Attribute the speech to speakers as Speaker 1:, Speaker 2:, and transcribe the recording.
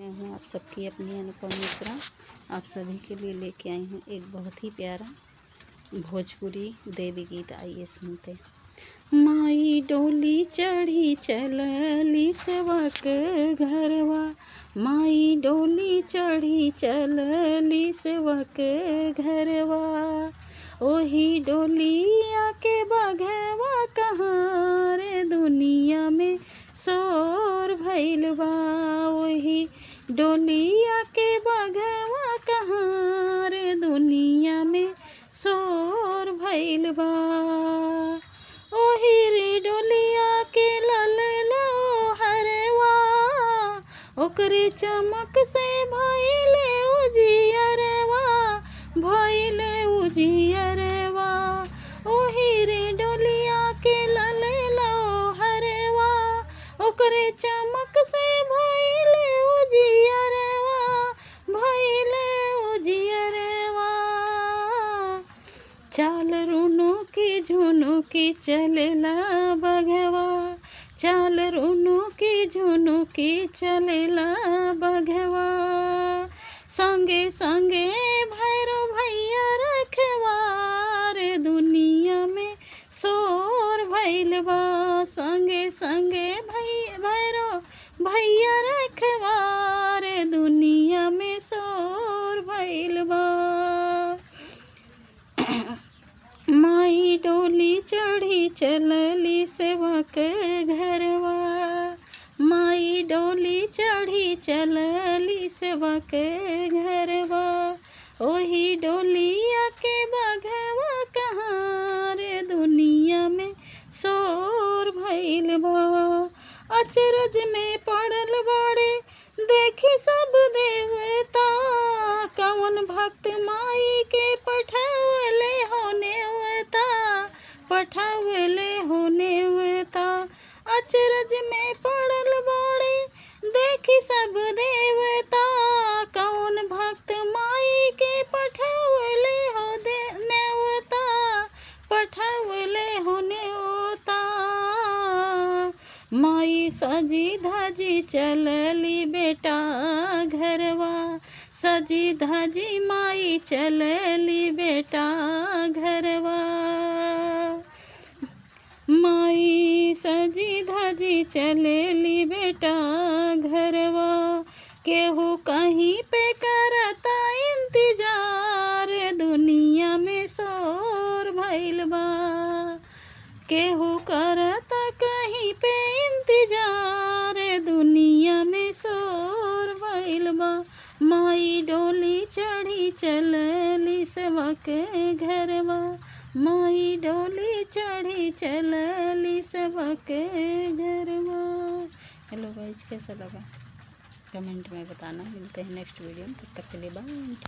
Speaker 1: मैं हूँ आप सबकी अपनी अनुपम मिश्रा। आप सभी के लिए लेके आई हूँ एक बहुत ही प्यारा भोजपुरी देवी गीत। आइए सुनते। माई डोली चढ़ी चलली सेवक घरवा, माई डोली चढ़ी चलली सेवक घरवा, ओही डोलिया के बघवा कहाँ रे दुनिया में शोर भइल बा, ओही डोलिया के बघवा कहाँ रे दुनिया में शोर भइल बा, ओही रे डोलिया के लललो हरवा, ओकरे चमक से भइले उजियरवा, भइले उजियरवा, ओही रे डोलिया के लललो हरवा, ओकरे चमक से भइले उजियरवा, भइले उजियरवा। चाल रुनु की झुनु की चलेला बघवा, चाल रुनु की झुनु की चलेला बघवा, संगे संगे भैरो भैया रखवा रे दुनिया में शोर भइल बा, संगे संगे भैरो भैया रखवा रे दुनिया में शोर भइल बा। माई डोली चढ़ी चलली सेवक घरवा, माई डोली चढ़ी चलली सेवक घरवा, ओही डोलिया के बघवा कहाँ रे दुनिया में शोर भइल बा। अचरज में पड़ल बाड़े देखी सब देवता, कौन भक्त माई के पठावले होने वता, पठावले होने वता। अचरज में पड़ल बाड़े देखी सब देवता, कौन भक्त माई के पठावले हो नेवता, पठावले होने वता। माई सजी धजी चलली बेटा घरवा, सजी धजी माई चलली बेटा घरवा, माई सजी धजी चलली बेटा घरवा, केहू कहीं पे करता इंतजार दुनिया में शोर भइल बा, केहू करता कहीं पे इंतजार दुनिया में शोर भइल बा। माई डोली चढ़ी चलली सेवक घरवा, माई डोली चढ़ी चलली सेवक घरवा। हेलो गाइस, कैसा लगा कमेंट में बताना। मिलते हैं नेक्स्ट वीडियो में, तब तक के लिए बाय।